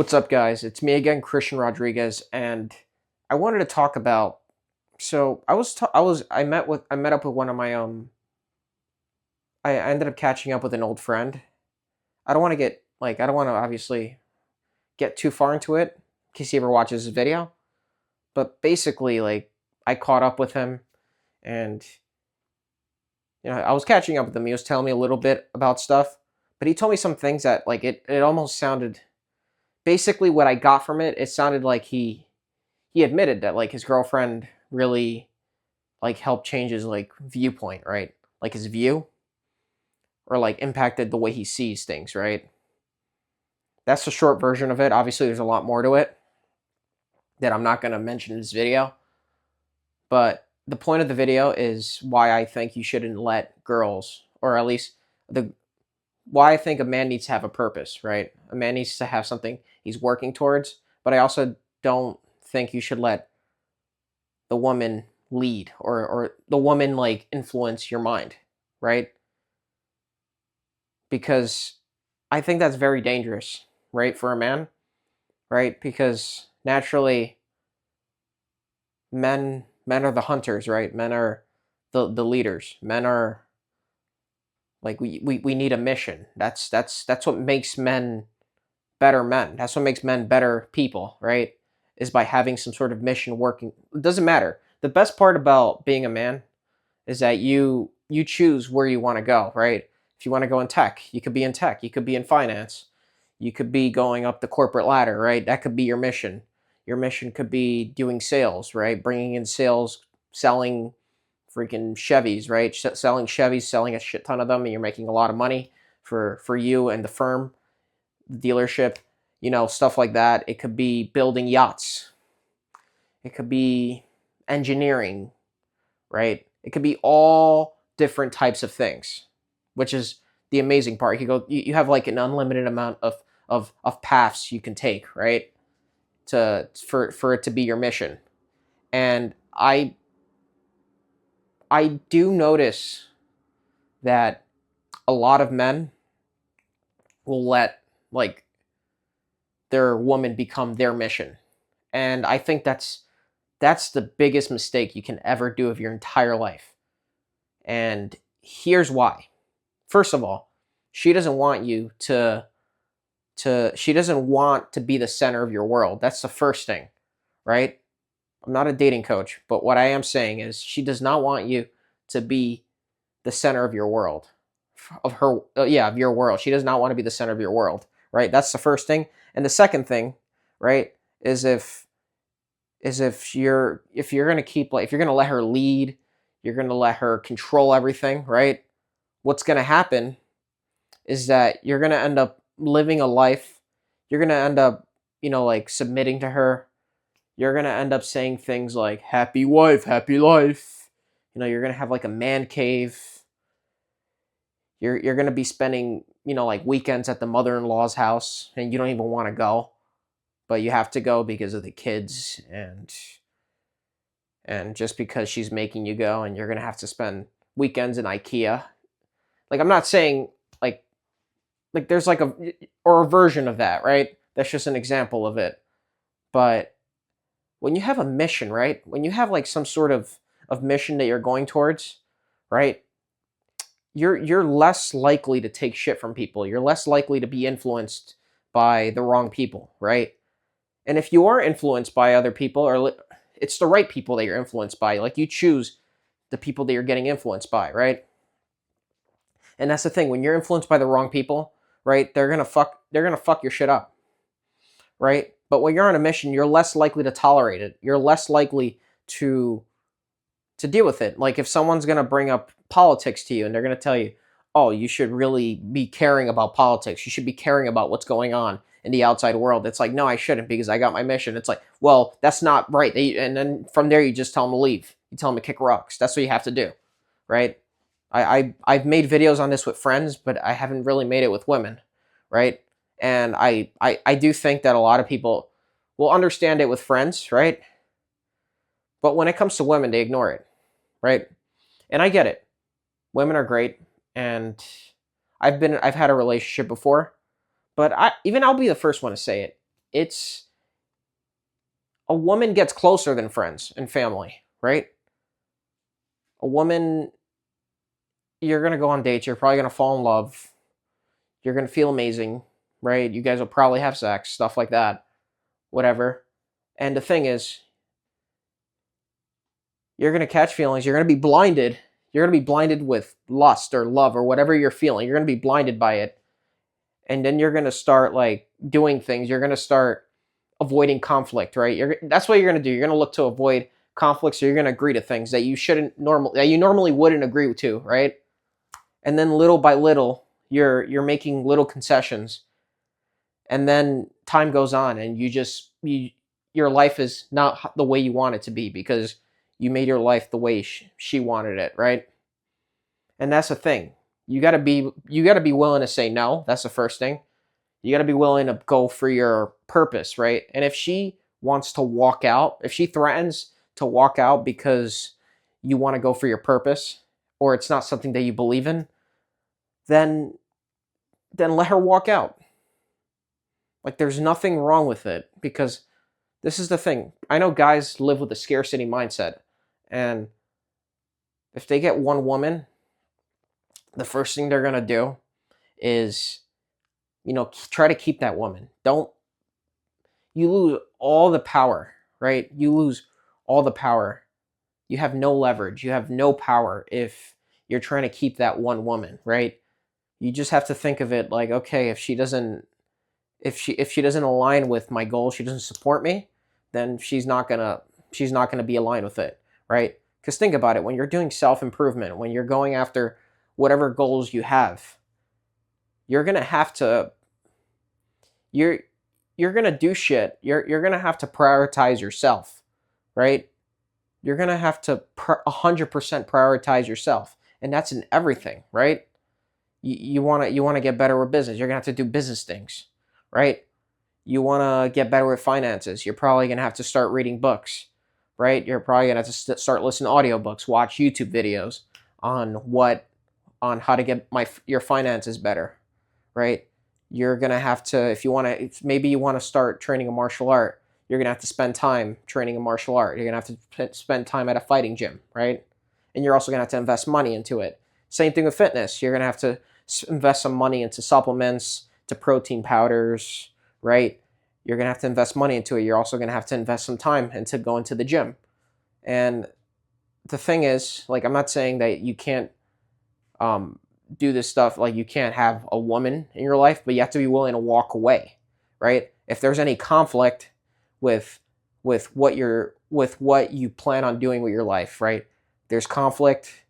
What's up, guys? It's me again, Christian Rodriguez, and I wanted to talk about. So I met up with one of my I ended up catching up with an old friend. I don't want to get I don't want to obviously get too far into it in case he ever watches this video. But basically, I caught up with him, and I was catching up with him. He was telling me a little bit about stuff, but he told me some things that it almost sounded. Basically, what I got from it, it sounded like he admitted that his girlfriend really helped change his viewpoint, right? Like his view, or impacted the way he sees things, right? That's the short version of it. Obviously there's a lot more to it that I'm not going to mention in this video, but the point of the video is why I think you shouldn't let girls, or at least the why I think a man needs to have a purpose, right? A man needs to have something he's working towards, but I also don't think you should let the woman lead, or the woman influence your mind, right? Because I think that's very dangerous, right, for a man, right? Because naturally men are the hunters, right? Men are the leaders. Men are we need a mission. That's what makes men better men. That's what makes men better people, right? Is by having some sort of mission working. It doesn't matter. The best part about being a man is that you choose where you want to go, right? If you want to go in tech, you could be in tech. You could be in finance. You could be going up the corporate ladder, right? That could be your mission. Your mission could be doing sales, right? Bringing in sales, selling freaking Chevys, right? Selling Chevys, selling a shit ton of them, and you're making a lot of money for you and the firm, the dealership, stuff like that. It could be building yachts. It could be engineering, right? It could be all different types of things, which is the amazing part. You have an unlimited amount of paths you can take, right? For it to be your mission. And I do notice that a lot of men will let like their woman become their mission. And I think that's the biggest mistake you can ever do of your entire life. And here's why. First of all, she doesn't want you she doesn't want to be the center of your world. That's the first thing, right? I'm not a dating coach, but what I am saying is she does not want you to be the center of your world. Of your world. She does not want to be the center of your world, right? That's the first thing. And the second thing, right, is if you're going to keep if you're going to let her lead, you're going to let her control everything, right? What's going to happen is that you're going to end up living a life. You're going to end up, submitting to her. You're going to end up saying things like happy wife, happy life. You're going to have a man cave. You're going to be spending, weekends at the mother-in-law's house, and you don't even want to go, but you have to go because of the kids, and just because she's making you go, and you're going to have to spend weekends in IKEA. I'm not saying there's or a version of that, right? That's just an example of it. But when you have a mission, right? When you have some sort of mission that you're going towards, right? You're less likely to take shit from people. You're less likely to be influenced by the wrong people, right? And if you are influenced by other people, or it's the right people that you're influenced by, you choose the people that you're getting influenced by, right? And that's the thing, when you're influenced by the wrong people, right? They're gonna fuck your shit up, right? But when you're on a mission, you're less likely to tolerate it. You're less likely to deal with it. If someone's gonna bring up politics to you and they're gonna tell you, oh, you should really be caring about politics. You should be caring about what's going on in the outside world. It's no, I shouldn't, because I got my mission. It's well, that's not right. And then from there, you just tell them to leave. You tell them to kick rocks. That's what you have to do, right? I've made videos on this with friends, but I haven't really made it with women, right? And I do think that a lot of people will understand it with friends, right? But when it comes to women, they ignore it, right? And I get it. Women are great, and I've had a relationship before, but I'll be the first one to say it. it's a woman gets closer than friends and family, right? A woman, you're going to go on dates, you're probably going to fall in love, you're going to feel amazing, right? You guys will probably have sex, stuff like that, whatever. And the thing is, you're going to catch feelings, you're going to be blinded. You're going to be blinded with lust or love or whatever you're feeling. You're going to be blinded by it. And then you're going to start like doing things. You're going to start avoiding conflict, right? That's what you're going to do. You're going to look to avoid conflict, so you're going to agree to things that you normally wouldn't agree to, right? And then little by little, you're making little concessions, and then time goes on, and your life is not the way you want it to be because you made your life the way she wanted it, right? And that's the thing. You got to be willing to say no. That's the first thing. You got to be willing to go for your purpose, right? And if she wants to walk out, if she threatens to walk out because you want to go for your purpose or it's not something that you believe in, then let her walk out. Like there's nothing wrong with it because this is the thing. I know guys live with a scarcity mindset, and if they get one woman, the first thing they're going to do is try to keep that woman. Don't You lose all the power, right? You lose all the power. You have no leverage. You have no power if you're trying to keep that one woman, right? You just have to think of it like, okay, if she doesn't align with my goal, she doesn't support me, then she's not gonna be aligned with it, right? Because think about it, when you're doing self-improvement, when you're going after whatever goals you have, you're gonna have to you're you're gonna do shit. You're gonna have to prioritize yourself, right? You're gonna have to 100% prioritize yourself, and that's in everything, right? You wanna get better with business. You're gonna have to do business things, right? You wanna get better with finances. You're probably gonna have to start reading books, right? You're probably gonna have to start listening to audiobooks, watch YouTube videos on how to get your finances better, right? You're gonna have to, maybe you want to start training a martial art. You're gonna have to spend time training a martial art. You're gonna have to spend time at a fighting gym, right? And you're also gonna have to invest money into it. Same thing with fitness. You're gonna have to invest some money into supplements, to protein powders, right? You're gonna have to invest money into it. You're also gonna have to invest some time into going to the gym. And the thing is, like, I'm not saying that you can't um, do this stuff. Like, you can't have a woman in your life, but you have to be willing to walk away, right? If there's any conflict with what you plan on doing with your life, right? There's conflict.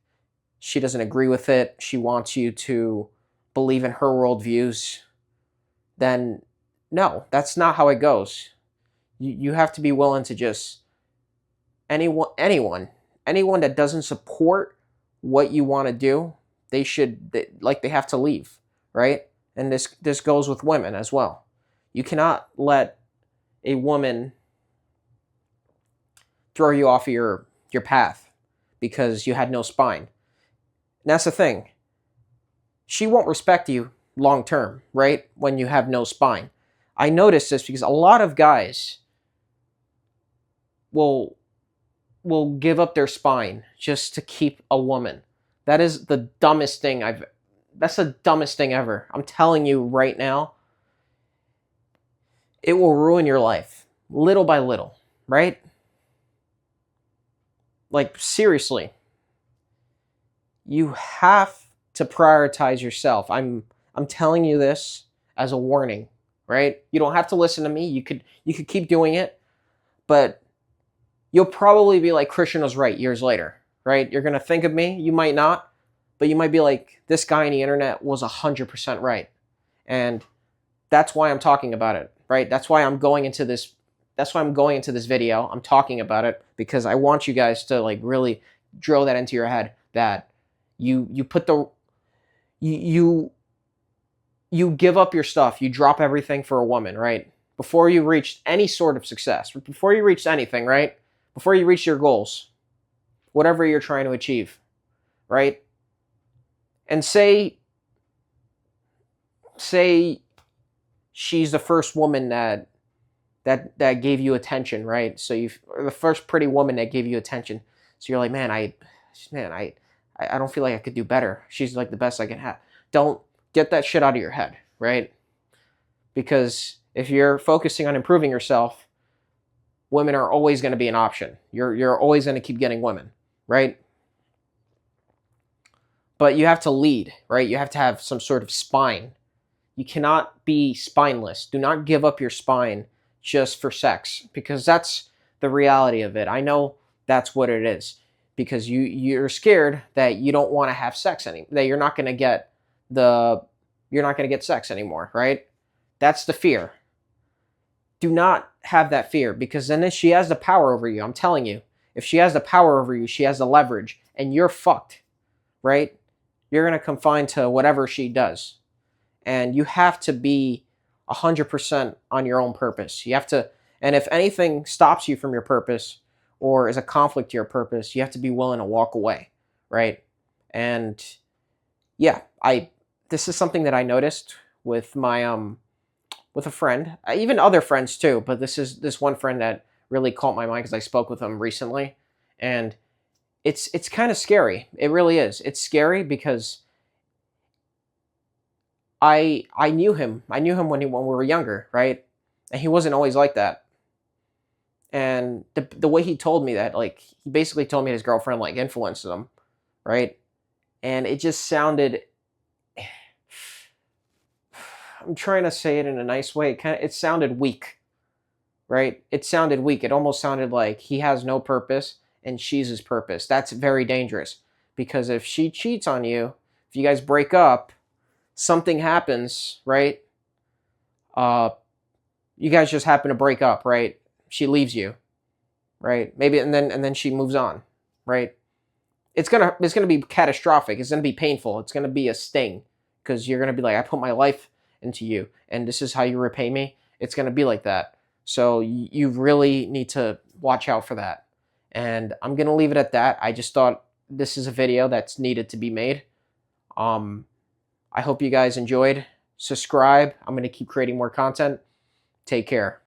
She doesn't agree with it. She wants you to believe in her worldviews. Then no, that's not how it goes. You have to be willing to just anyone that doesn't support what you want to do, they have to leave, right? And this goes with women as well. You cannot let a woman throw you off your path because you had no spine. And that's the thing. She won't respect you long term, right? When you have no spine. I noticed this because a lot of guys will give up their spine just to keep a woman. That's the dumbest thing ever. I'm telling you right now, it will ruin your life little by little, right? Like, seriously. You have to prioritize yourself. I'm telling you this as a warning, right? You don't have to listen to me. You could keep doing it, but you'll probably be like, Christian was right years later, right? You're going to think of me. You might not, but you might be like, this guy on the internet was 100% right. And that's why I'm talking about it, right? That's why I'm going into this video. I'm talking about it because I want you guys to like really drill that into your head that you put the you give up your stuff, you drop everything for a woman, right? Before you reach any sort of success, before you reach anything, right? Before you reach your goals, whatever you're trying to achieve, right? And say she's the first woman that that gave you attention, right? So you the first pretty woman that gave you attention. So you're like, man, I don't feel like I could do better. She's like the best I can have. Don't get that shit out of your head, right? Because if you're focusing on improving yourself, women are always going to be an option. You're always going to keep getting women, right? But you have to lead, right? You have to have some sort of spine. You cannot be spineless. Do not give up your spine just for sex, because that's the reality of it. I know that's what it is, because you're scared that you don't want to have sex anymore, that the you're not going to get sex anymore, right? That's the fear. Do not have that fear, because then if she has the power over you, I'm telling you, if she has the power over you, she has the leverage, and you're fucked, right? You're going to confine to whatever she does. And you have to be 100% on your own purpose. You have to, and if anything stops you from your purpose or is a conflict to your purpose, you have to be willing to walk away, right? And yeah, this is something that I noticed with my with a friend, even other friends too, but this one friend that really caught my mind because I spoke with him recently, and it's kind of scary. It really is. It's scary because I knew him. I knew him when we were younger, right? And he wasn't always like that. And the way he told me that, like, he basically told me his girlfriend like influenced him, right? And it just sounded, I'm trying to say it in a nice way. It sounded weak, right? It sounded weak. It almost sounded like he has no purpose and she's his purpose. That's very dangerous, because if she cheats on you, if you guys break up, something happens, right? Uh, you guys just happen to break up, right? She leaves you, right? Maybe, and then she moves on, right? It's gonna be catastrophic. It's gonna be painful. It's gonna be a sting, because you're gonna be like, I put my life into you, and this is how you repay me. It's gonna be like that. So you really need to watch out for that. And I'm gonna leave it at that. I just thought this is a video that's needed to be made. I hope you guys enjoyed. Subscribe. I'm gonna keep creating more content. Take care.